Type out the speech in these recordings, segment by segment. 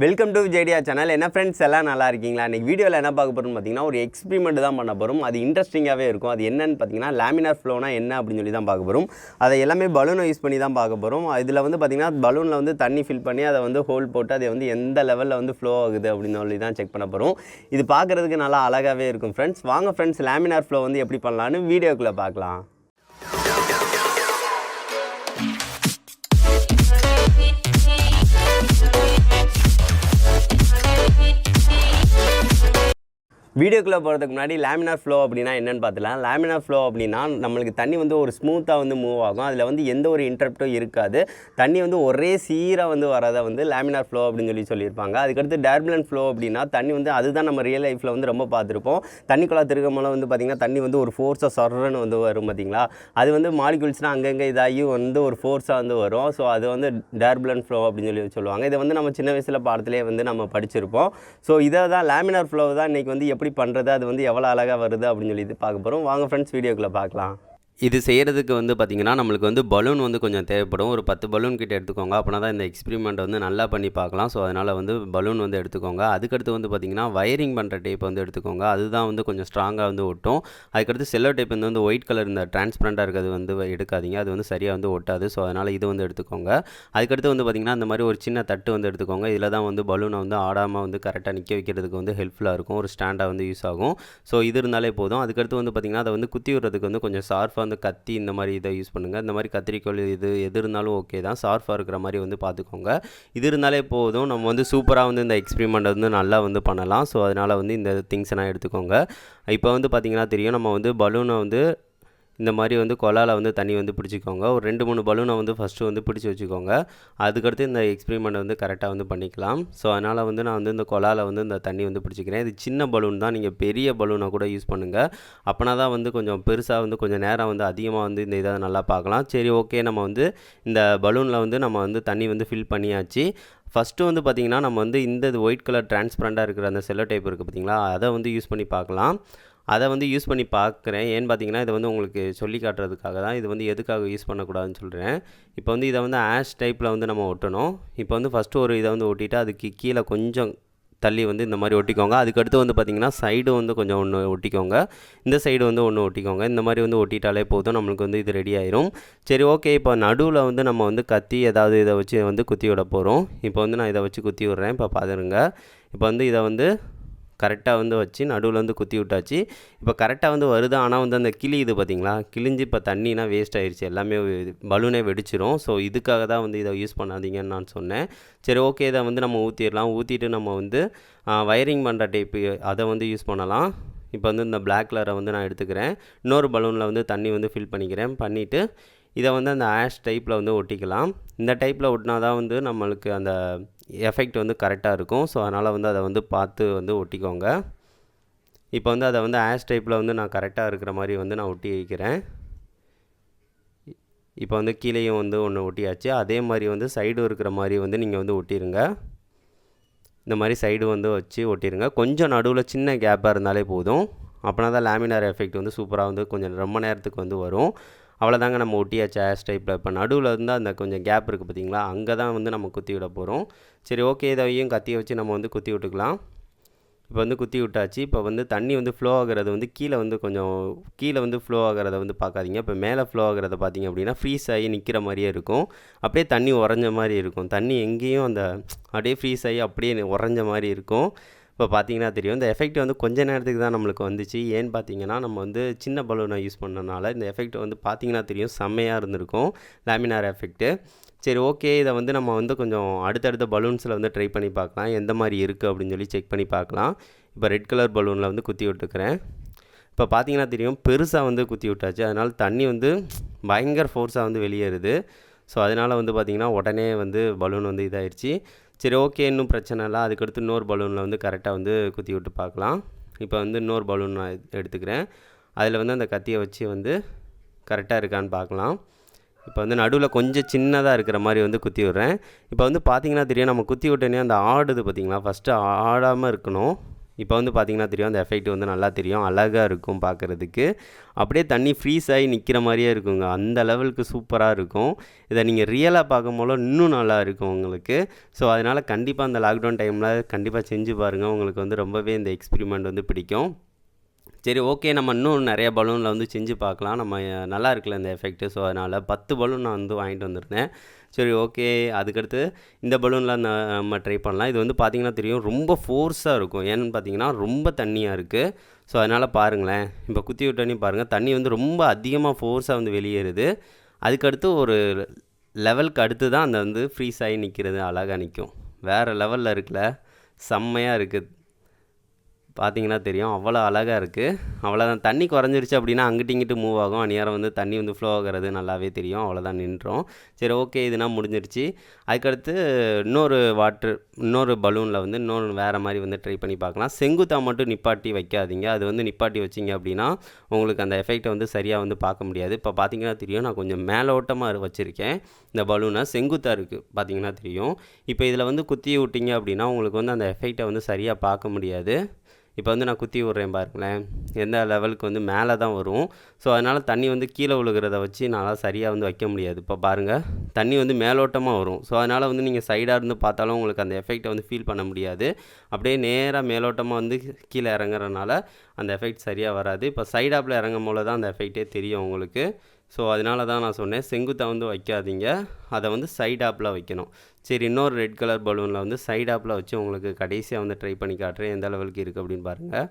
Welcome to Vijay channel. என்ன friends எல்லாம் நல்லா இருக்கீங்களா? இன்றைக்கி வீடியோவில் என்ன பார்க்க போகிறோம்னு பார்த்தீங்கன்னா ஒரு எக்ஸ்பிரிமெண்ட் தான் பண்ண போகிறோம். அது இன்ட்ரெஸ்டிங்காகவே இருக்கும். அது என்னன்னு பார்த்தீங்கன்னா லேமினார் ஃப்ளோனா என்ன அப்படின்னு சொல்லி தான் பார்க்க போகிறோம். அதை எல்லாமே பலூனை யூஸ் பண்ணி தான் பார்க்க போகிறோம். இதில் வந்து பார்த்திங்கன்னா பலூனில் வந்து தண்ணி ஃபில் பண்ணி அதை வந்து ஹோல் போட்டு அதை வந்து எந்த லெவலில் வந்து ஃப்ளோ ஆகுது அப்படின்னு சொல்லி தான் செக் பண்ண போகிறோம். இது பார்க்குறதுக்கு நல்லா அழகாகவே இருக்கும் ஃப்ரெண்ட்ஸ். வாங்க ஃப்ரெண்ட்ஸ், லேமினார் ஃப்ளோ வந்து எப்படி பண்ணலான்னு வீடியோக்குள்ளே பார்க்கலாம். வீடியோக்குள்ளே போகிறதுக்கு முன்னாடி லேமினார் ஃப்ளோ அப்படின்னா என்னென்னு பார்த்துலாம். லேமினார் ஃப்ளோ அப்படின்னா நம்மளுக்கு தண்ணி வந்து ஒரு ஸ்மூத்தாக வந்து மூவ் ஆகும். அதில் வந்து எந்த ஒரு இன்டரப்டும் இருக்காது. தண்ணி வந்து ஒரே சீராக வந்து வரதை வந்து லேமினார் ஃப்ளோ அப்படின்னு சொல்லியிருப்பாங்க. அதுக்கடுத்து டர்புலன்ட் ஃப்ளோ அப்படின்னா தண்ணி வந்து அதுதான் நம்ம ரியல் லைஃப்பில் வந்து ரொம்ப பார்த்துருப்போம். தண்ணிக்குள்ளே திருக்கமெல்லாம் வந்து பார்த்திங்கன்னா தண்ணி வந்து ஒரு ஃபோர்ஸாக சொர்றன்னு வந்து வரும் பார்த்திங்களா. அது வந்து மாலிகுல்ஸ்னால் அங்கங்கே இதாகி வந்து ஒரு ஃபோர்ஸாக வந்து வரும். ஸோ அது வந்து டர்புலன்ட் ஃப்ளோ அப்படின்னு சொல்லுவாங்க. இதை வந்து நம்ம சின்ன வயசில் பாடத்திலே வந்து நம்ம படிச்சிருப்போம். ஸோ இதை தான் லேமினார் ஃப்ளோ தான் இன்றைக்கி வந்து எப்படி பண்ணுறது, அது வந்து எவ்வளோ அழகாக வருது அப்படின்னு சொல்லி பார்க்க போகிறோம். வாங்க ஃப்ரெண்ட்ஸ், வீடியோக்குள்ளே பார்க்கலாம். இது செய்கிறதுக்கு வந்து பார்த்திங்கன்னா நம்மளுக்கு வந்து பலூன் வந்து கொஞ்சம் தேவைப்படும். ஒரு 10 பலூன் கிட்ட எடுத்துக்கோங்க. அப்படின்னா தான் இந்த எக்ஸ்பிரிமெண்ட் வந்து நல்லா பண்ணி பார்க்கலாம். ஸோ அதனால் வந்து பலூன் வந்து எடுத்துக்கோங்க. அதுக்கடுத்து வந்து பார்த்திங்கன்னா வயரிங் பண்ணுற டேப் வந்து எடுத்துக்கோங்க. அதுதான் வந்து கொஞ்சம் ஸ்ட்ராங்காக வந்து ஒட்டும். அதுக்கடுத்து செல்லோ டேப் வந்து ஒயிட் கலர் இந்த டிரான்ஸ்பரண்ட்டாக இருக்கிறது வந்து எடுக்காதீங்க. அது வந்து சரியாக வந்து ஒட்டாது. ஸோ அதனால் இது வந்து எடுத்துக்கோங்க. அதுக்கடுத்து வந்து பார்த்திங்கன்னா இந்த மாதிரி ஒரு சின்ன தட்டு வந்து எடுத்துக்கோங்க. இதில் தான் வந்து பலூனை வந்து ஆடாமல் வந்து கரெக்டாக நிற்க வைக்கிறதுக்கு வந்து ஹெல்ப்ஃபுல்லாக இருக்கும். ஒரு ஸ்டாண்டாக வந்து யூஸ் ஆகும். ஸோ இது இருந்தாலே போதும். அதுக்கடுத்து வந்து பார்த்திங்கன்னா அதை வந்து குத்தி விடுறதுக்கு வந்து கொஞ்சம் ஷார்ப்பாக வந்து கத்தி இந்த மாதிரி இதை யூஸ் பண்ணுங்கள். இந்த மாதிரி கத்திரிக்கோள் இது எது இருந்தாலும் ஓகே தான். ஷார்ப்பாக இருக்கிற மாதிரி வந்து பார்த்துக்கோங்க. இது இருந்தாலே போதும். நம்ம வந்து சூப்பராக வந்து இந்த எக்ஸ்பிரிமெண்ட் வந்து நல்லா வந்து பண்ணலாம். ஸோ அதனால் வந்து இந்த திங்ஸ் எல்லாம் எடுத்துக்கோங்க. இப்போ வந்து பார்த்திங்கன்னா தெரியும், நம்ம வந்து பலூனை வந்து இந்த மாதிரி வந்து கொலாவில் வந்து தண்ணி வந்து பிடிச்சிக்கோங்க. ஒரு 2-3 பலூனை வந்து ஃபஸ்ட்டு வந்து பிடிச்சி வச்சுக்கோங்க. அதுக்கடுத்து இந்த எக்ஸ்பிரிமெண்ட் வந்து கரெக்டாக வந்து பண்ணிக்கலாம். ஸோ அதனால் வந்து நான் வந்து இந்த கொலாவில் வந்து இந்த தண்ணி வந்து பிடிச்சிக்கிறேன். இது சின்ன பலூன் தான். நீங்கள் பெரிய பலூனை கூட யூஸ் பண்ணுங்கள். அப்படின்னா தான் வந்து கொஞ்சம் பெருசாக வந்து கொஞ்சம் நேரம் வந்து அதிகமாக வந்து இந்த இதை நல்லா பார்க்கலாம். சரி, ஓகே. நம்ம வந்து இந்த பலூனில் வந்து நம்ம வந்து தண்ணி வந்து ஃபில் பண்ணியாச்சு. ஃபஸ்ட்டு வந்து பார்த்திங்கன்னா நம்ம வந்து இந்த ஒயிட் கலர் டிரான்ஸ்பரண்ட்டாக இருக்கிற அந்த செல்லோ டைப் இருக்குது பார்த்திங்களா, அதை வந்து யூஸ் பண்ணி பார்க்கலாம். அதை வந்து யூஸ் பண்ணி பார்க்குறேன். ஏன்னு பார்த்தீங்கன்னா இதை வந்து உங்களுக்கு சொல்லி காட்டுறதுக்காக தான். இது வந்து எதுக்காக யூஸ் பண்ணக்கூடாதுன்னு சொல்கிறேன். இப்போ வந்து இதை வந்து ஆஷ் டைப்பில் வந்து நம்ம ஒட்டணும். இப்போ வந்து ஃபஸ்ட்டு ஒரு இதை வந்து ஒட்டிட்டு அதுக்கு கீழே கொஞ்சம் தள்ளி வந்து இந்த மாதிரி ஒட்டிக்கோங்க. அதுக்கடுத்து வந்து பார்த்திங்கன்னா சைடு வந்து கொஞ்சம் ஒன்று ஒட்டிக்கோங்க. இந்த சைடு வந்து ஒன்று ஒட்டிக்கோங்க. இந்த மாதிரி வந்து ஒட்டிட்டாலே போதும், நம்மளுக்கு வந்து இது ரெடி ஆயிரும். சரி, ஓகே. இப்போ நடுவில் வந்து நம்ம வந்து கத்தி ஏதாவது இதை வச்சு வந்து குத்தி விட போகிறோம். இப்போ வந்து நான் இதை வச்சு குத்தி விட்றேன். இப்போ பாருங்க. இப்போ வந்து இதை வந்து கரெக்டாக வந்து வச்சு நடுவில் வந்து குத்தி விட்டாச்சு. இப்போ கரெக்டாக வந்து வருது. ஆனால் வந்து அந்த கிளியுது பார்த்திங்களா, கிழிஞ்சு இப்போ தண்ணினா வேஸ்ட் ஆகிடுச்சு. எல்லாமே பலூனே வெடிச்சிரும். ஸோ இதுக்காக தான் வந்து இதை யூஸ் பண்ணாதீங்கன்னு நான் சொன்னேன். சரி, ஓகே. இதை வந்து நம்ம ஊற்றிடலாம். ஊற்றிட்டு நம்ம வந்து வயரிங் பண்ணுற டேப்பு அதை வந்து யூஸ் பண்ணலாம். இப்போ வந்து இந்த பிளாக் கலரை வந்து நான் எடுத்துக்கிறேன். இன்னொரு பலூனில் வந்து தண்ணி வந்து ஃபில் பண்ணிக்கிறேன். பண்ணிவிட்டு இதை வந்து அந்த ஆஷ் டைப்பில் வந்து ஒட்டிக்கலாம். இந்த டைப்பில் ஒட்டினா தான் வந்து நம்மளுக்கு அந்த எஃபெக்ட் வந்து கரெக்டாக இருக்கும். ஸோ அதனால் வந்து அதை வந்து பார்த்து வந்து ஒட்டிக்கோங்க. இப்போ வந்து அதை வந்து ஆஷ் டைப்பில் வந்து நான் கரெக்டாக இருக்கிற மாதிரி வந்து நான் ஒட்டி வைக்கிறேன். இப்போ வந்து கீழேயும் வந்து ஒன்று ஒட்டியாச்சு. அதே மாதிரி வந்து சைடு இருக்கிற மாதிரி வந்து நீங்கள் வந்து ஒட்டிடுங்க. இந்த மாதிரி சைடு வந்து வச்சு ஒட்டிடுங்க. கொஞ்சம் நடுவில் சின்ன கேப்பாக இருந்தாலே போதும். அப்படின்னா தான் லேமினார் எஃபெக்ட் வந்து சூப்பராக வந்து கொஞ்சம் ரொம்ப நேரத்துக்கு வந்து வரும். அவ்வளோதாங்க, நம்ம ஒட்டியாச்சு ஆஷ் டைப்பில். இப்போ நடுவில் இருந்தால் அந்த கொஞ்சம் கேப் இருக்குது பார்த்திங்களா, அங்கே தான் வந்து நம்ம குத்தி விட போகிறோம். சரி, ஓகே. இதையும் கத்தியை வச்சு நம்ம வந்து குத்தி விட்டுக்கலாம். இப்போ வந்து குத்தி விட்டாச்சு. இப்போ வந்து தண்ணி வந்து ஃப்ளோ ஆகிறது வந்து கீழே வந்து கொஞ்சம் கீழே வந்து ஃப்ளோ ஆகிறத வந்து பார்க்காதீங்க. இப்போ மேலே ஃப்ளோ ஆகிறத பார்த்திங்க அப்படின்னா ஃப்ரீஸ் ஆகி நிற்கிற மாதிரியே இருக்கும். அப்படியே தண்ணி உறைஞ்ச மாதிரி இருக்கும். தண்ணி எங்கேயும் அந்த அப்படியே ஃப்ரீஸ் ஆகி அப்படியே உறைஞ்ச மாதிரி இருக்கும். இப்போ பார்த்திங்கன்னா தெரியும், இந்த எஃபெக்ட் வந்து கொஞ்ச நேரத்துக்கு தான் நம்மளுக்கு வந்துச்சு. ஏன்னு பார்த்தீங்கன்னா நம்ம வந்து சின்ன பலூனை யூஸ் பண்ணனால இந்த எஃபெக்ட் வந்து பார்த்திங்கன்னா தெரியும், செம்மையாக இருந்திருக்கும் லேமினார் எஃபெக்ட்டு. சரி, ஓகே. இதை வந்து நம்ம வந்து கொஞ்சம் அடுத்தடுத்த பலூன்ஸில் வந்து ட்ரை பண்ணி பார்க்கலாம், எந்த மாதிரி இருக்குது அப்படின்னு சொல்லி செக் பண்ணி பார்க்கலாம். இப்போ ரெட் கலர் பலூனில் வந்து குத்தி விட்டுக்கிறேன். இப்போ பார்த்திங்கன்னா தெரியும், பெருசாக வந்து குத்தி விட்டாச்சு. அதனால் தண்ணி வந்து பயங்கர ஃபோர்ஸாக வந்து வெளியேறுது. ஸோ அதனால் வந்து பார்த்திங்கன்னா உடனே வந்து பலூன் வந்து இதாகிடுச்சு. சரி, ஓகே. இன்னும் பிரச்சனை இல்லை. அதுக்கடுத்து இன்னொரு பலூனில் வந்து கரெக்டாக வந்து குத்தி விட்டு பார்க்கலாம். இப்போ வந்து இன்னொரு பலூன் நான் எடுத்துக்கிறேன். அதில் வந்து அந்த கத்தியை வச்சு வந்து கரெக்டாக இருக்கான்னு பார்க்கலாம். இப்போ வந்து நடுவில் கொஞ்சம் சின்னதாக இருக்கிற மாதிரி வந்து குத்தி விட்றேன். இப்போ வந்து பார்த்திங்கன்னா தெரியும், நம்ம குத்தி விட்டோன்னே அந்த ஆடுது பார்த்திங்களா, ஃபஸ்ட்டு ஆடாமல் இருக்கணும். இப்போ வந்து பார்த்திங்கன்னா தெரியும், அந்த எஃபெக்ட் வந்து நல்லா தெரியும், அழகாக இருக்கும் பார்க்குறதுக்கு. அப்படியே தண்ணி ஃப்ரீஸ் ஆகி நிற்கிற மாதிரியே இருக்குங்க, அந்த லெவலுக்கு சூப்பராக இருக்கும். இதை நீங்கள் ரியலாக பார்க்கும்போது இன்னும் நல்லா இருக்கும் உங்களுக்கு. ஸோ அதனால் கண்டிப்பாக அந்த லாக்டவுன் டைமில் கண்டிப்பாக செஞ்சு பாருங்கள், உங்களுக்கு வந்து ரொம்பவே இந்த எக்ஸ்பிரிமெண்ட் வந்து பிடிக்கும். சரி ஓகே, நம்ம இன்னும் நிறைய பலூனில் வந்து செஞ்சு பார்க்கலாம். நம்ம நல்லா இருக்குல்ல இந்த எஃபெக்ட்டு. ஸோ அதனால் 10 பலூன் நான் வந்து வாங்கிட்டு வந்திருந்தேன். சரி ஓகே, அதுக்கடுத்து இந்த பலூனில் நம்ம ட்ரை பண்ணலாம். இது வந்து பார்த்திங்கன்னா தெரியும், ரொம்ப ஃபோர்ஸாக இருக்கும். ஏன்னு பார்த்தீங்கன்னா ரொம்ப தண்ணியாக இருக்குது. ஸோ அதனால் பாருங்களேன், இப்போ குத்தி விட்டோன்னே பாருங்கள், தண்ணி வந்து ரொம்ப அதிகமாக ஃபோர்ஸாக வந்து வெளியேறுது. அதுக்கடுத்து ஒரு லெவலுக்கு அடுத்து தான் அந்த வந்து ஃப்ரீஸ் ஆகி நிற்கிறது, அழகாக நிற்கும். வேறு லெவலில் இருக்குல்ல, செம்மையாக இருக்குது. பார்த்தீங்கன்னா தெரியும், அவ்வளோ அழகாக இருக்குது. அவ்வளோதான், தண்ணி குறைஞ்சிருச்சு அப்படின்னா அங்கிட்டு இங்கிட்டு மூவ் ஆகும். அந்நேரம் வந்து தண்ணி வந்து ஃப்ளோ ஆகிறது நல்லாவே தெரியும். அவ்வளோதான், நின்றோம். சரி ஓகே, இதுனா முடிஞ்சிருச்சு. அதுக்கடுத்து இன்னொரு பலூனில் வந்து இன்னொரு வேறு மாதிரி வந்து ட்ரை பண்ணி பார்க்கலாம். செங்குத்தாக மட்டும் நிப்பாட்டி வைக்காதீங்க. அது வந்து நிப்பாட்டி வச்சிங்க அப்படின்னா உங்களுக்கு அந்த எஃபெக்டை வந்து சரியாக வந்து பார்க்க முடியாது. இப்போ பார்த்தீங்கன்னா தெரியும், நான் கொஞ்சம் மேலோட்டமாக வச்சுருக்கேன். இந்த பலூனை செங்குத்தாக இருக்குது, பார்த்தீங்கன்னா தெரியும். இப்போ இதில் வந்து குத்தி விட்டிங்க அப்படின்னா உங்களுக்கு வந்து அந்த எஃபெக்டை வந்து சரியாக பார்க்க முடியாது. இப்போ வந்து நான் குத்தி விட்றேன் பாருங்களேன், எந்த லெவலுக்கு வந்து மேலே தான் வரும். ஸோ அதனால் தண்ணி வந்து கீழே விழுகிறத வச்சு நான் சரியாக வந்து வைக்க முடியாது. இப்போ பாருங்கள், தண்ணி வந்து மேலோட்டமாக வரும். ஸோ அதனால் வந்து நீங்கள் சைடாக இருந்து பார்த்தாலும் உங்களுக்கு அந்த எஃபெக்டை வந்து ஃபீல் பண்ண முடியாது. அப்படியே நேராக மேலோட்டமாக வந்து கீழே இறங்குறதுனால அந்த எஃபெக்ட் சரியாக வராது. இப்போ சைடாப்பில் இறங்கும் போல தான் அந்த எஃபெக்டே தெரியும் உங்களுக்கு. ஸோ அதனால தான் நான் சொன்னேன், செங்குத்தை வந்து வைக்காதீங்க, அதை வந்து சைடாப்பில் வைக்கணும். சரி, இன்னொரு ரெட் கலர் பலூனில் வந்து சைடாப்பில் வச்சு உங்களுக்கு கடைசியாக வந்து ட்ரை பண்ணி காட்டுறேன், எந்த லெவலுக்கு இருக்குது அப்படின்னு பாருங்கள்.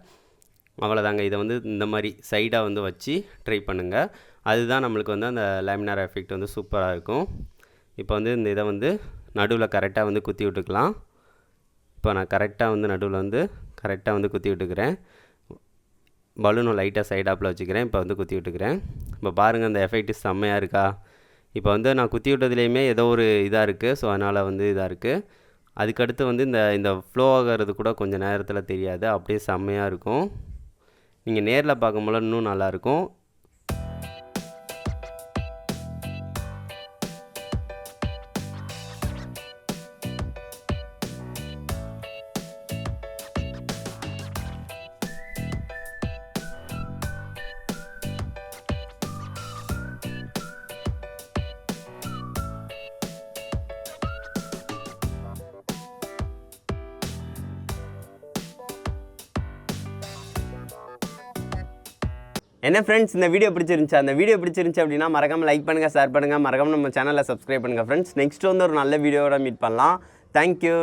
அவ்வளோதாங்க, இதை வந்து இந்த மாதிரி சைடாக வந்து வச்சு ட்ரை பண்ணுங்கள். அதுதான் நம்மளுக்கு வந்து அந்த லேமினார் எஃபெக்ட் வந்து சூப்பராக இருக்கும். இப்போ வந்து இந்த இதை வந்து நடுவில் கரெக்டாக வந்து குத்தி விட்டுக்கலாம். இப்போ நான் கரெக்டாக வந்து நடுவில் வந்து கரெக்டாக வந்து குத்தி விட்டுக்கிறேன். பலூனை லைட்டாக சைடாப்பில் வச்சுக்கிறேன். இப்போ வந்து குத்தி விட்டுக்கிறேன். இப்போ பாருங்கள், அந்த எஃபெக்ட் செம்மையாக இருக்கா? இப்போ வந்து நான் குத்தி விட்டதுலேயுமே ஏதோ ஒரு இதாக இருக்குது. ஸோ அதனால் வந்து இதாக இருக்குது. அதுக்கடுத்து வந்து இந்த ஃப்ளோ ஆகிறது கூட கொஞ்சம் நேரத்தில் தெரியாது, அப்படியே செம்மையாக இருக்கும். நீங்கள் நேரில் பார்க்கும்போது இன்னும் நல்லாயிருக்கும். என்ன ஃப்ரெண்ட்ஸ், இந்த வீடியோ பிடிச்சிருந்துச்சு அப்படின்னா மறக்காமல் லைக் பண்ணுங்கள், ஷேர் பண்ணுங்கள், மறக்காமல் நம்ம சேனலை சப்ஸ்கிரைப் பண்ணுங்கள் ஃப்ரெண்ட்ஸ். நெக்ஸ்ட் வந்து ஒரு நல்ல வீடியோவோட மீட் பண்ணலாம். தேங்க்யூ.